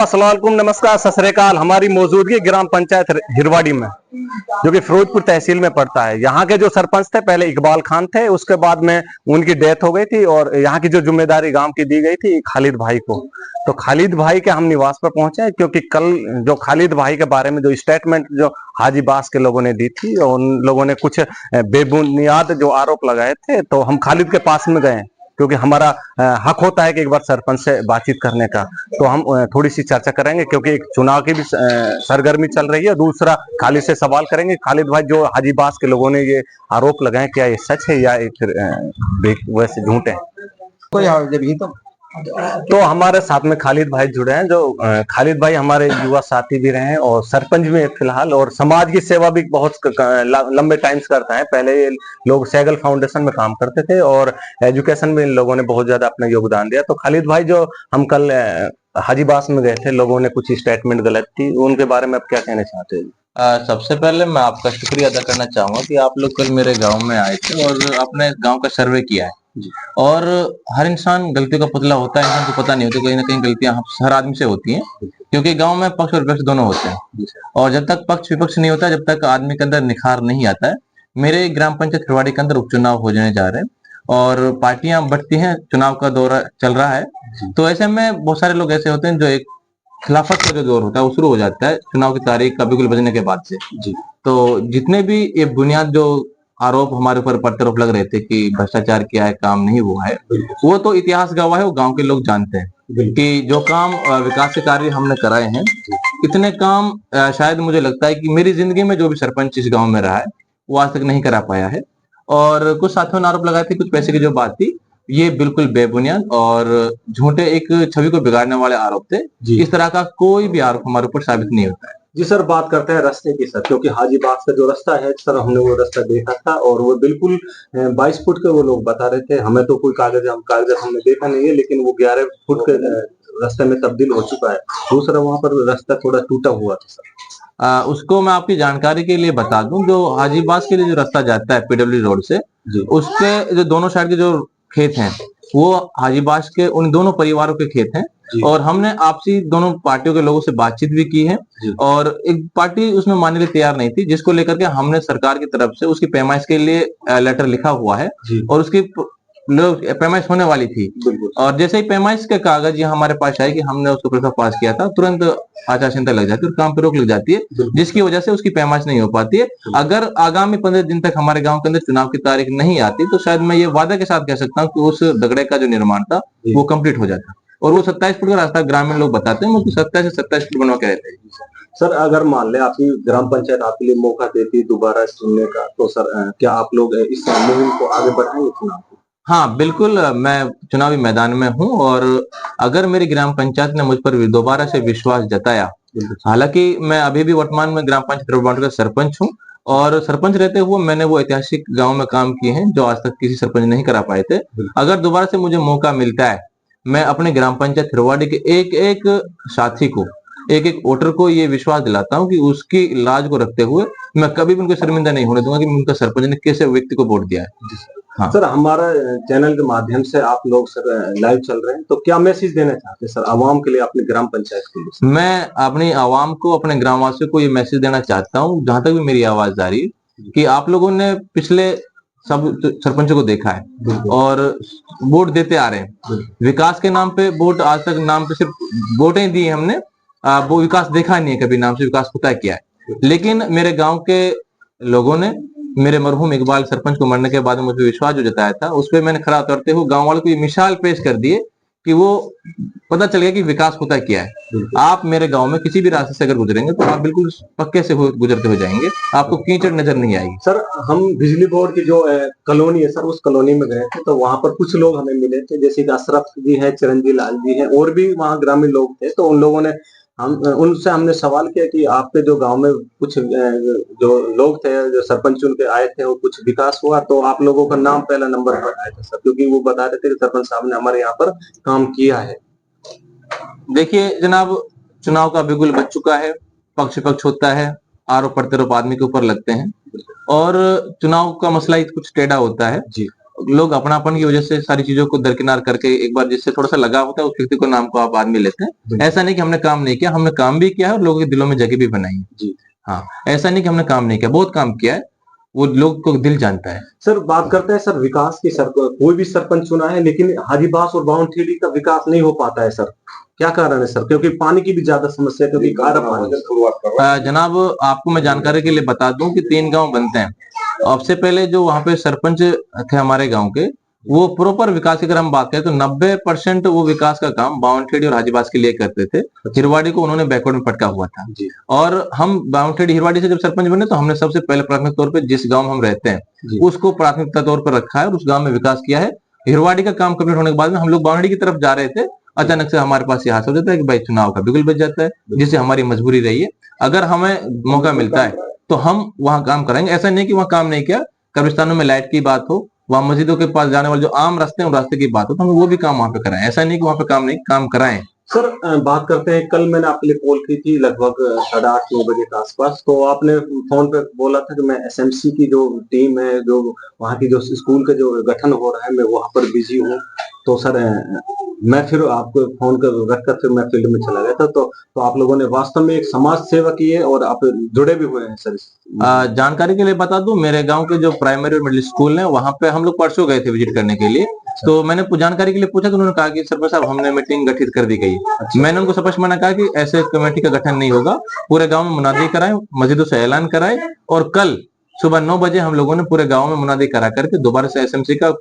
अस्सलाम वालेकुम, नमस्कार, सत श्री अकाल। हमारी मौजूदगी ग्राम पंचायत हिरवाड़ी में, जो कि फिरोजपुर तहसील में पड़ता है। यहाँ के जो सरपंच थे पहले इकबाल खान थे, उसके बाद में उनकी डेथ हो गई थी और यहाँ की जो जिम्मेदारी गांव की दी गई थी खालिद भाई को। तो खालिद भाई के हम निवास पर पहुंचे हैं, क्योंकि कल जो खालिद भाई के बारे में जो स्टेटमेंट जो हाजी बास के लोगों ने दी थी और उन लोगों ने कुछ बेबुनियाद जो आरोप लगाए थे, तो हम खालिद के पास में गए, क्योंकि हमारा हक होता है कि एक बार सरपंच से बातचीत करने का। तो हम थोड़ी सी चर्चा करेंगे, क्योंकि एक चुनाव की भी सरगर्मी चल रही है। दूसरा, खालिद से सवाल करेंगे, खालिद भाई जो हाजी बास के लोगों ने ये आरोप लगाए, क्या ये सच है या फिर वैसे झूठ है? तो हमारे साथ में खालिद भाई जुड़े हैं, जो खालिद भाई हमारे युवा साथी भी रहे हैं और सरपंच भी फिलहाल, और समाज की सेवा भी बहुत लंबे टाइम से करता है। पहले ये लोग सैगल फाउंडेशन में काम करते थे और एजुकेशन में इन लोगों ने बहुत ज्यादा अपना योगदान दिया। तो खालिद भाई, जो हम कल हाजीबास में गए थे, लोगों ने कुछ स्टेटमेंट गलत थी, उनके बारे में आप क्या कहना चाहते हैं? सबसे पहले मैं आपका शुक्रिया अदा करना चाहूंगा कि आप लोग कल मेरे गांव में आए थे और आपने गांव का सर्वे किया है। और हर इंसान गलतियों का पुतला होता है, इंसान को पता नहीं होता, कहीं ना कहीं गलतियां हर आदमी से होती हैं, क्योंकि गांव में पक्ष और विपक्ष दोनों होते हैं। और जब तक पक्ष विपक्ष नहीं होता, जब तक आदमी के अंदर निखार नहीं आता है। मेरे ग्राम पंचायत हिरवाड़ी के अंदर उपचुनाव हो जाने जा रहे हैं और पार्टियां बढ़ती हैं, चुनाव का दौर चल रहा है। तो ऐसे में बहुत सारे लोग ऐसे होते हैं जो एक खिलाफत का जो दौर होता है वो शुरू हो जाता है चुनाव की तारीख का बिल्कुल बजने के बाद से। जी, तो जितने भी ये बुनियाद जो आरोप हमारे ऊपर प्रत्यारोप लग रहे थे कि भ्रष्टाचार किया है, काम नहीं हुआ है, वो तो इतिहास गवाह है, वो गांव के लोग जानते हैं कि जो काम विकास के कार्य हमने कराए हैं, इतने काम शायद मुझे लगता है कि मेरी जिंदगी में जो भी सरपंच इस गांव में रहा है वो आज तक नहीं करा पाया है। और कुछ साथियों ने आरोप लगाए थे, कुछ पैसे की जो बात थी, ये बिल्कुल बेबुनियाद और झूठे एक छवि को बिगाड़ने वाले आरोप थे। इस तरह का कोई भी आरोप हमारे ऊपर साबित नहीं होता है। जी सर, बात करते हैं रास्ते की सर, क्योंकि हाजीबाग का जो रास्ता है सर, हमने वो रास्ता देखा था और वो बिल्कुल 22 फुट के वो लोग बता रहे थे। हमें तो कोई कागज हमने देखा नहीं है, लेकिन वो 11 फुट के रास्ते में तब्दील हो चुका है। दूसरा, वहां पर रास्ता थोड़ा टूटा हुआ था सर। उसको मैं आपकी जानकारी के लिए बता दूं, जो हाजीबाग के लिए जो रास्ता जाता है पीडब्ल्यू रोड से, उसके जो दोनों साइड के जो खेत हैं वो हाजीबाग के उन दोनों परिवारों के खेत हैं। और हमने आपसी दोनों पार्टियों के लोगों से बातचीत भी की है और एक पार्टी उसमें मानने के लिए तैयार नहीं थी, जिसको लेकर के हमने सरकार की तरफ से उसकी पैमाइश के लिए लेटर लिखा हुआ है और उसकी पैमाइश होने वाली थी। और जैसे ही पैमाइश के कागज यहाँ हमारे पास आए कि हमने उसको प्रस्ताव पास किया था, तुरंत आचार संहिता लग जाती है और काम पे रोक लग जाती है, जिसकी वजह से उसकी पैमाइश नहीं हो पाती है। अगर आगामी 15 दिन तक हमारे गांव के अंदर चुनाव की तारीख नहीं आती, तो शायद मैं ये वादा के साथ कह सकता हूँ कि उस दगड़े का जो निर्माण था वो कंप्लीट हो जाता। और वो 27 फुट का रास्ता ग्रामीण लोग बताते हैं, वो 27 से 27 फुट बनवा के रहते हैं। सर, अगर मान ले आपकी ग्राम पंचायत आपके लिए मौका देती दोबारा चुनने का, तो सर क्या आप लोग इस मुहिम को आगे बढ़ाएंगे चुनाव को? हाँ बिल्कुल, मैं चुनावी मैदान में हूँ और अगर मेरी ग्राम पंचायत ने मुझ पर दोबारा से विश्वास जताया, हालांकि मैं अभी भी वर्तमान में ग्राम पंचायत हिरवाड़ी का सरपंच हूँ और सरपंच रहते हुए मैंने वो ऐतिहासिक गांव में काम किए हैं जो आज तक किसी सरपंच नहीं करा पाए थे। अगर दोबारा से मुझे मौका मिलता है, मैं अपने ग्राम पंचायत हिरवाड़ी के एक एक साथी को, एक एक वोटर को ये विश्वास दिलाता हूँ कि उसकी लाज को रखते हुए मैं कभी भी उनको शर्मिंदा नहीं होने दूंगा कि उनका सरपंच ने कैसे व्यक्ति को वोट दिया है। हाँ सर, हमारा चैनल के माध्यम से आप लोग सर लाइव चल रहे हैं, तो क्या मैसेज देना चाहते हैं सर आवाम के लिए, अपने ग्राम पंचायत के लिए? मैं अपनी आवाम को, अपने ग्रामवासियों को ये मैसेज देना चाहता हूँ, जहां तक भी मेरी आवाज जा रही है, कि आप लोगों ने पिछले सब सरपंचों को देखा है और वोट देते आ रहे हैं। विकास के नाम पे वोट, आज तक नाम पे सिर्फ वोटें दी हमने, वो विकास देखा नहीं है कभी, नाम से विकास होता है क्या है। लेकिन मेरे गांव के लोगों ने मेरे मरहूम इकबाल सरपंच को मरने के बाद मुझे विश्वास जो जताया था, उस पर मैंने खरा उतरते हुए गांव वालों को ये मिसाल पेश कर दिए कि वो पता चल गया कि विकास होता क्या है। आप मेरे गांव में किसी भी रास्ते से अगर गुजरेंगे तो आप बिल्कुल पक्के से गुजरते हुए जाएंगे, आपको कीचड़ नजर नहीं आएगी। सर, हम बिजली बोर्ड की जो कॉलोनी है सर, उस कॉलोनी में गए थे, तो वहां पर कुछ लोग हमें मिले थे, जैसे कि अशरफ जी है, चिरंजी लाल जी है, और भी वहाँ ग्रामीण लोग थे। तो उन लोगों ने उनसे हमने सवाल किया कि आपके जो गांव में कुछ जो लोग थे, जो सरपंच चुन के आए थे, वो कुछ विकास हुआ? तो आप लोगों का नाम पहला नंबर पर आया था सर, क्योंकि वो बता रहे थे कि सरपंच साहब ने हमारे यहाँ पर काम किया है। देखिए जनाब, चुनाव का बिगुल बज चुका है, पक्ष विपक्ष होता है, आरोप प्रत्यारोप आदमी के ऊपर लगते हैं और चुनाव का मसला ही कुछ टेढ़ा होता है। जी, लोग अपनापन की वजह से सारी चीजों को दरकिनार करके एक बार जिससे थोड़ा सा लगा होता है उस व्यक्ति को नाम को आप बाद में लेते हैं। ऐसा नहीं कि हमने काम नहीं किया, हमने काम भी किया है और लोगों के दिलों में जगह भी बनाई है जी। हाँ, ऐसा नहीं कि हमने काम नहीं किया, बहुत काम किया है, वो लोग को दिल जानता है। सर बात करते हैं सर विकास की। सर कोई भी सरपंच चुना है लेकिन हाजीबास और बाउंड्री का विकास नहीं हो पाता है सर, क्या कारण है सर? क्योंकि पानी की भी ज्यादा समस्या है, क्योंकि खारा पानी। जनाब आपको मैं जानकारी के लिए बता दूं कि 3 गांव बनते हैं। अब से पहले जो वहां पे सरपंच थे हमारे गांव के, वो प्रॉपर विकास की अगर हम बात करें तो 90% वो विकास का काम बाउंड्री और हाजीबास के लिए करते थे। हिरवाड़ी को उन्होंने बैकवर्ड में पटका हुआ था जी। और हम बाउंड्री हिरवाड़ी से जब सरपंच बने तो हमने सबसे पहले प्राथमिक तौर पे जिस गांव में हम रहते हैं उसको प्राथमिकता तौर पर रखा है और उस गांव में विकास किया है। हिरवाड़ी का काम कंप्लीट होने के बाद में हम लोग बाउंड्री की तरफ जा रहे थे, अचानक से हमारे पास ये हाथ हो जाता है कि भाई चुनाव का बिगुल बच जाता है, जिससे हमारी मजबूरी रही है। अगर हमें मौका मिलता है तो हम वहां काम कराएंगे। ऐसा नहीं कि वहां काम नहीं किया, कब्रिस्तानों में लाइट की बात हो, वहां मस्जिदों के पास जाने वाले जो आम रास्ते हैं उन रास्ते की बात हो तो हम वो भी काम वहां पे कराएं। ऐसा नहीं कि वहां पे काम नहीं, काम कराएं। सर बात करते हैं, कल मैंने आपके लिए कॉल की थी लगभग 8:30-9 बजे के आसपास, तो आपने फोन पे बोला था कि मैं एसएमसी की जो टीम है, जो वहाँ की जो स्कूल का जो गठन हो रहा है, मैं वहाँ पर बिजी हूँ। तो सर मैं फिर आपको फोन कर रखकर फिर मैं फील्ड में चला गया था। तो आप लोगों ने वास्तव में एक समाज सेवा की है और आप जुड़े भी हुए हैं सर। जानकारी के लिए बता दूं, मेरे गांव के जो प्राइमरी और मिडिल स्कूल है वहां पे हम लोग परसों गए थे विजिट करने के लिए। तो मैंने जानकारी के लिए पूछा तो उन्होंने कहा कि सरपंच साहब हमने मीटिंग गठित कर दी गई है। मैंने उनको स्पष्ट मना कहा कि ऐसे कमेटी का गठन नहीं होगा, पूरे गांव में मुनादी कराएं, मस्जिदों से ऐलान कराएं और कल सुबह 9 बजे हम लोगों ने पूरे गांव में मुनादी करा करके दोबारा से एसएमसी का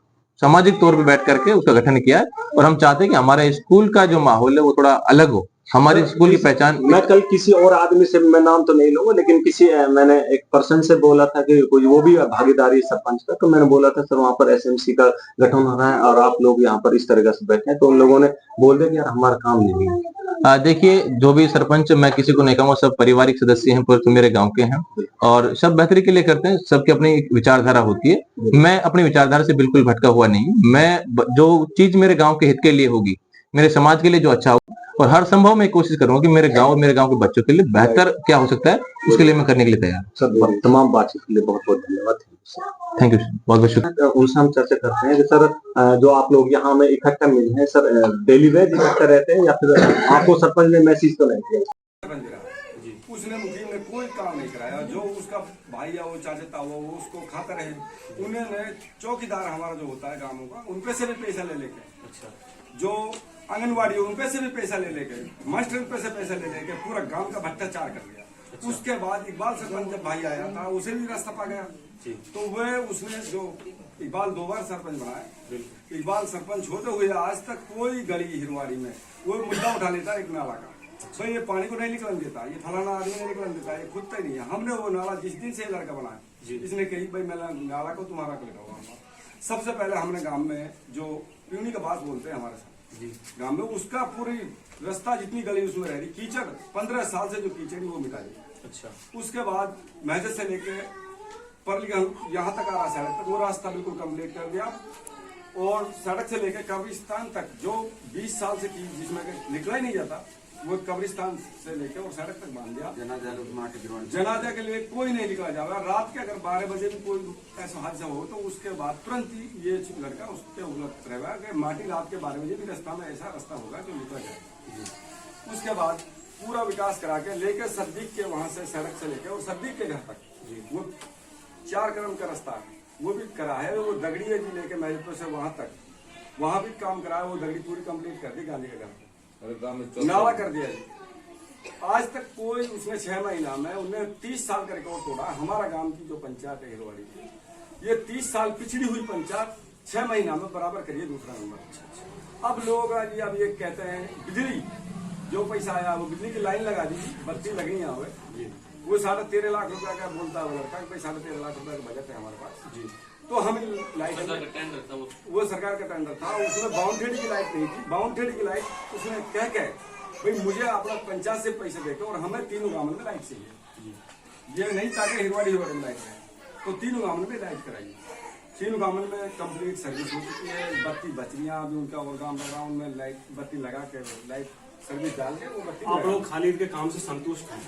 सामाजिक तौर पर बैठ करके उसका गठन किया है। और हम चाहते हैं कि हमारे स्कूल का जो माहौल है वो थोड़ा अलग हो, हमारे स्कूल की पहचान। मैं कल किसी और आदमी से, मैं नाम तो नहीं लूंगा, लेकिन किसी मैंने एक पर्सन से बोला था कि कोई वो भी भागीदारी सरपंच का, तो मैंने बोला था सर वहां पर एसएमसी का गठन हो रहा है और आप लोग यहाँ पर इस तरह से बैठे हैं, तो उन लोगों ने बोल दिया कि यार हमारा काम नहीं है। देखिए जो भी सरपंच, मैं किसी को नहीं कहूंगा, सब पारिवारिक सदस्य हैं, पर तो मेरे गांव के हैं और सब बेहतरी के लिए करते हैं। सबकी अपनी विचारधारा होती है, मैं अपनी विचारधारा से बिल्कुल भटका हुआ नहीं। मैं जो चीज मेरे गांव के हित के लिए होगी, मेरे समाज के लिए जो अच्छा होगा, और हर संभव मैं कोशिश करूंगा कि मेरे गांव और मेरे गांव के बच्चों के लिए बेहतर क्या हो सकता है उसके लिए मैं करने के लिए तैयार हूं। सर तमाम बातचीत के लिए बहुत बहुत धन्यवाद। थैंक यू सर, बहुत बहुत शुक्रिया। उनसे हम चर्चा करते हैं कि सर जो आप लोग यहाँ में इकट्ठा मिले हैं, सर डेली वेज इकट्ठा रहते हैं या फिर आपको सरपंच ने मैसेज तो नहीं किया? उसने मुखिया ने कोई काम नहीं कराया, जो उसका भाई या वो चाचा था वो उसको खाता रहे। उन्होंने चौकीदार हमारा जो होता है गांवों का, उनपे से भी पैसा ले लेके, अच्छा, जो आंगनबाड़ी उनपे से भी पैसा ले लेके, मास्टर पे से पैसा ले लेके पूरा गांव का भ्रष्टाचार कर दिया। अच्छा। उसके बाद इकबाल सरपंच जब भाई आया था, उसे भी रास्ता पा गया, तो वह उसने जो इकबाल 2 बार सरपंच बनाया, इकबाल सरपंच होते हुए आज तक कोई गली हिरवाड़ी में वो मुद्दा उठा लेता है एक नाला का, भाई ये पानी को नहीं निकलन देता, ये फलाना आदमी नहीं निकलन देता, ये खुद ही नहीं है। हमने वो नाला जिस दिन से लड़का बनाया, इसने कही भाई मैं नाला को तुम्हारा को लगाऊंगा। सबसे पहले हमने गांव में जो पीनी का बात बोलते हैं हमारे साथ गांव में, उसका पूरी रास्ता जितनी गली उसमें रह रही कीचड़, 15 साल से जो कीचड़ वो मिटा दी। अच्छा, उसके बाद महजिद से लेके परली यहाँ तक आ रहा सड़क तक, वो रास्ता बिल्कुल कम्प्लीट कर दिया। और सड़क से लेकर कब्रिस्तान तक जो 20 साल से जिसमें निकला ही नहीं जाता, वो कब्रिस्तान से लेकर और सड़क तक बांध दिया। जनाजा के लिए कोई नहीं निकला जा रहा। रात के अगर 12 बजे भी कोई ऐसा हादसा हो तो उसके बाद तुरंत ही ये लड़का उसके उलट रहेगा कि माटी रात के 12 बजे भी रास्ता में ऐसा रास्ता होगा जो निकला जाए। उसके बाद पूरा विकास करा के लेकर सद्दीक के वहां से सड़क से लेकर और सद्दीक के घर तक वो 4 कदम का रास्ता है, वो भी करा है। वो दगड़ी है जी लेके महजपुर से वहां तक, वहां भी काम करा है। वो दगड़ी पूरी कंप्लीट कर दी गांधी के घर, नाला कर दिया जी। आज तक कोई उसने 6 महीना में उन्हें 30 साल का रिकॉर्ड तोड़ा। हमारा गांव की जो पंचायत है हिरवाड़ी की, ये 30 साल पिछड़ी हुई पंचायत 6 महीना में बराबर करिए दूसरा नंबर। अब लोग अब ये कहते हैं बिजली जो पैसा आया वो बिजली की लाइन लगा दी, बत्ती लगनी है वो 13.5 लाख रुपया का बोलता है लड़का, 13.5 लाख रुपया का बजट है हमारे पास जी। तो हम लाइट, वो सरकार का टेंडर था, उसमें बाउंड्री की लाइट नहीं थी। बाउंड्री की लाइट उसने कह के भाई मुझे आप लोग पंचायत से पैसे देकर और हमें 3 गांव में लाइट चाहिए, ये नहीं ताकि हिरवाड़ी में लाइट है, तो 3 गांव में लाइट कराइए। 3 गांव में कंप्लीट सर्विस हो चुकी है। बत्ती बचरियां अभी उनका और गाँव बैकग्राउंड में लाइट बत्ती लगा के लाइट सर्विस डाल के वो बत्ती। आप लोग खालिद के काम से संतुष्ट हैं?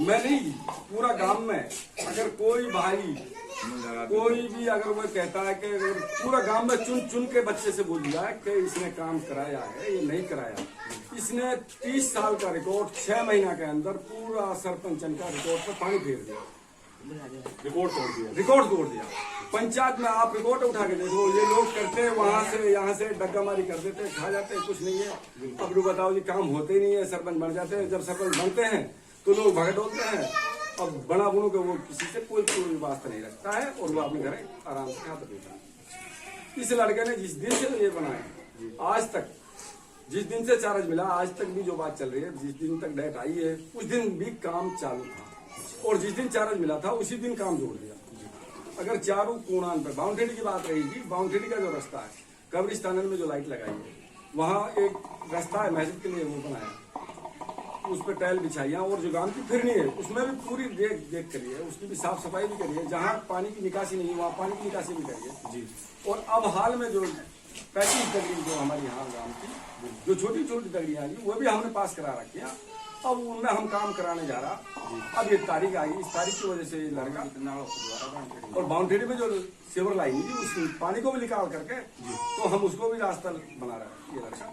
मैं नहीं, पूरा गांव में अगर कोई भाई कोई भी अगर वो कहता है कि अगर पूरा गांव में चुन चुन के बच्चे से बोल दिया है कि इसने काम कराया है ये नहीं कराया, इसने 30 साल का रिकॉर्ड 6 महीना के अंदर पूरा सरपंचन का रिकॉर्ड पर पानी फेर दिया, रिकॉर्ड तोड़ दिया। पंचायत में आप रिकॉर्ड उठा के देखो, ये लोग करते हैं वहां से यहाँ से डग्गामारी कर देते हैं, खा जाते हैं, कुछ नहीं है। अब लोग बताओ जी काम होते ही नहीं है, सरपंच बन जाते हैं, जब सरपंच बनते हैं तो लोग भगडोलते हैं। अब बड़ा बुनों के वो किसी से कोई वास्ता नहीं रखता है और वो अपने घर आराम से खाता पीता है। इस लड़के ने जिस दिन से ये बनाया आज तक, जिस दिन से चार्ज मिला आज तक भी जो बात चल रही है, जिस दिन तक डेट आई है उस दिन भी काम चालू था और जिस दिन चार्ज मिला था उसी दिन काम जोड़ दिया। अगर चारों कोणान पर बाउंड्री की बात रहेगी, बाउंड्री का जो रास्ता है कब्रिस्तान में जो लाइट लगाई है वहाँ एक रास्ता है मस्जिद के लिए वो बनाया, उस पर टाइल बिछाई है और जो गांव की फिरनी है उसमें भी पूरी देख करी है, उसकी भी साफ सफाई भी करी है। जहाँ पानी की निकासी नहीं है वहाँ पानी की निकासी भी करी है जी। और अब हाल में जो 35 तगड़ी जो हमारी यहाँ गांव की जो छोटी छोटी तगड़ियाँ आई वो भी हमने पास करा रखी है, अब उनमें हम काम कराने जा रहा। अब ये तारीख आई, इस तारीख की वजह से ये लड़का और बाउंड्री में जो सेवर लाइन थी उस पानी को भी निकाल करके तो हम उसको भी रास्ता बना रहे हैं। ये लड़का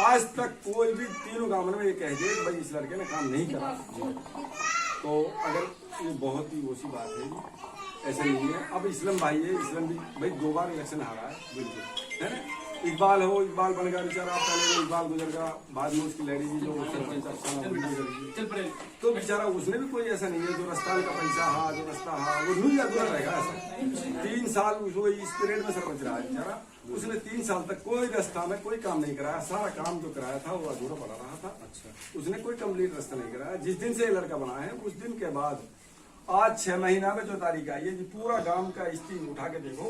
आज तक कोई भी तीनों गाँव में ये कह दे भाई इस लड़के ने काम नहीं करा, तो अगर ये बहुत ही ओसी बात है जी, ऐसा नहीं है। अब इस्लाम भाई है, इस्लाम भी भाई 2 बार इलेक्शन हारा है, बिल्कुल है ना। इकबाल हो, इकबाल बन गया बेचारा, पहले इकबाल गुजर गया, बाद में उसकी लेडी जी जो सरपंच तो बेचारा उसने भी कोई ऐसा नहीं है जो रास्ता का पैसा हा जो रास्ता हा वो नहीं अधूरा रहेगा। ऐसा 3 साल वो इस पीरियड में सरपंच रहा है बेचारा, उसने 3 साल तक कोई रास्ता में कोई काम नहीं कराया, सारा काम जो कराया था वो अधूरा पड़ा रहा था। अच्छा, उसने कोई कंप्लीट रास्ता नहीं कराया। जिस दिन से ये लड़का बना है उस दिन के बाद आज 6 महीना में जो तारीख आई है जी, पूरा गांव का स्थिति उठा के देखो,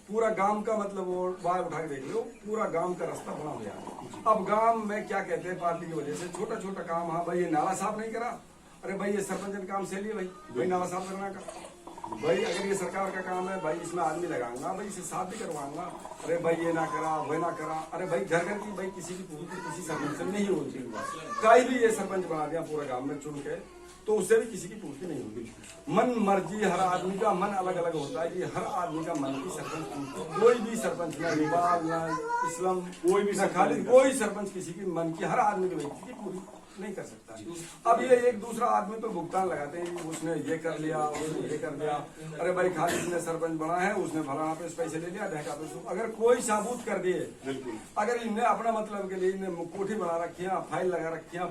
पूरा गांव का मतलब वो बाहर उठा के देख लो, पूरा गांव का रास्ता बना हुआ है। अब गांव में क्या कहते हैं पार्टी की वजह से छोटा छोटा काम, हाँ भाई ये नाला साफ नहीं करा, अरे भाई ये सरपंच ने काम से लिए भाई नाला साफ करना का, भाई अगर ये सरकार का काम है भाई इसमें आदमी लगाऊंगा, भाई इसे साफ भी करवाऊंगा, अरे भाई ये ना करा वह ना करा, अरे भाई घर घर की भाई किसी की पूर्ति किसी सरपंच से नहीं होती, कहीं भी ये सरपंच बना दिया पूरा गाँव में चुन के तो उससे भी किसी की पूर्ति नहीं होगी। मन मर्जी हर आदमी का मन अलग अलग होता है, ये हर आदमी का मन की सरपंच कोई भी सरपंच ना इकबाल ना इस्लाम कोई भी खालिद कोई सरपंच किसी की मन की हर आदमी के व्यक्ति की पूरी नहीं कर सकता। अब ये एक दूसरा आदमी पे भुगतान लगाते हैं, उसने ये कर लिया उसने ये कर दिया, अरे भाई खालिद ने सरपंच बना है उसने फलाना पे पैसे ले लिया ढका पे, अगर कोई साबुत कर दिए, अगर इनने अपना मतलब के लिए इन्हें कोठी बना रखी है, फाइल लगा रखी है,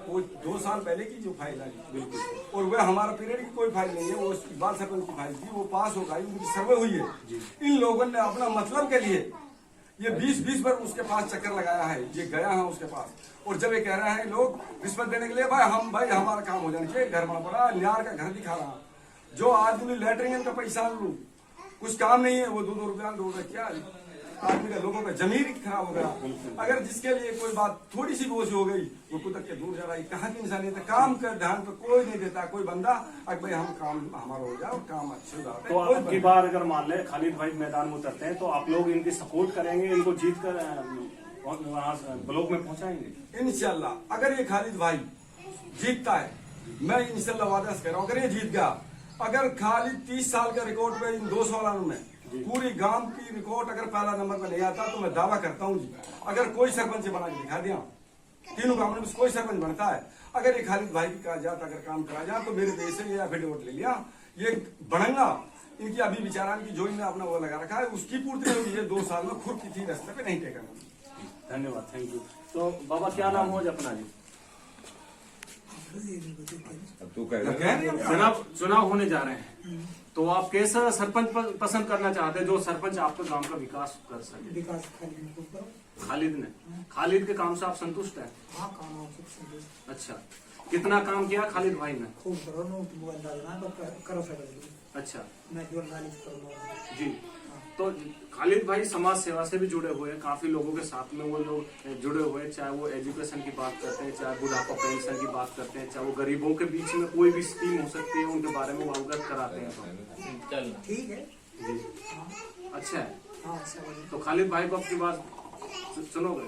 2 साल पहले की जो फाइल आई बिल्कुल, और वह हमारा पीरियड की कोई फाइल नहीं है, वो इकबाल सरपंच की फाइल थी, वो पास हो गई, उनकी सर्वे हुई है। इन लोगों ने अपना मतलब के लिए ये 20 बार उसके पास चक्कर लगाया है, ये गया है उसके पास, और जब ये कह रहे हैं लोग रिश्वत देने के लिए भाई हमारा काम हो जाना चाहिए, घर बना पड़ा न्यार का घर दिखा रहा, जो आदमी लेटरिन का पैसा लू कुछ काम नहीं है, वो 2-2 रुपया ढूंढ रहे, क्या आदमी का लोगों का जमीन खराब हो गया। अगर जिसके लिए कोई बात थोड़ी सी बोझ हो गई वो कुदक के दूर जा रहा है, कहाँ की इंसानियत है, काम का ध्यान तो कोई नहीं देता कोई बंदा, अगर भाई हम काम हमारा हो जाए और काम अच्छे हो तो अब की बार अगर मान ले खालिद भाई मैदान में उतरते हैं तो आप लोग इनकी सपोर्ट करेंगे, इनको जीत कर वहाँ ब्लॉक में पहुंचाएंगे इंशाल्लाह। अगर ये खालिद भाई जीतता है, मैं इंशाल्लाह वादा कर रहा हूँ, अगर ये जीत गया, अगर खालिद 30 साल का रिकॉर्ड पे इन 2 सालों में पूरी गांव की रिकॉर्ड अगर पहला नंबर पर नहीं आता तो मैं दावा करता हूँ जी, अगर कोई सरपंच बना के दिखा दिया, तीनों गांव में कोई सरपंच बनता है, अगर ये खालिद भाई की कागजात अगर काम करा जाए तो मेरे देश से ये एफिडेविट ले लिया, ये बढ़ेगा। इनकी अभी विचारान की जो इन्हें अपना वो लगा रखा है उसकी पूर्ति होगी, ये 2 साल में खुद किसी रास्ते पे नहीं टेका। धन्यवाद, थैंक यू। तो बाबा क्या नाम हो अपना जी? जनाब चुनाव होने जा रहे हैं तो आप कैसा सरपंच पसंद करना चाहते हैं जो सरपंच आपके गांव का विकास कर सके? विकास खालिद ने, खालिद के काम से आप संतुष्ट हैं? हाँ, काम संतुष्ट। अच्छा, कितना काम किया खालिद भाई ने? खूब करो अच्छा मैं जी। तो खालिद भाई समाज सेवा से भी जुड़े हुए हैं, काफी लोगों के साथ में वो लोग जुड़े हुए हैं, चाहे वो एजुकेशन की बात करते हैं, चाहे बुढ़ापा पेंशन की बात करते हैं, चाहे वो गरीबों के बीच में कोई भी स्कीम हो सकती है उनके बारे में वो अवगत कराते हैं। ठीक है जी, हाँ, अच्छा है। हाँ, तो खालिद भाई को आपकी बात सुनोगे?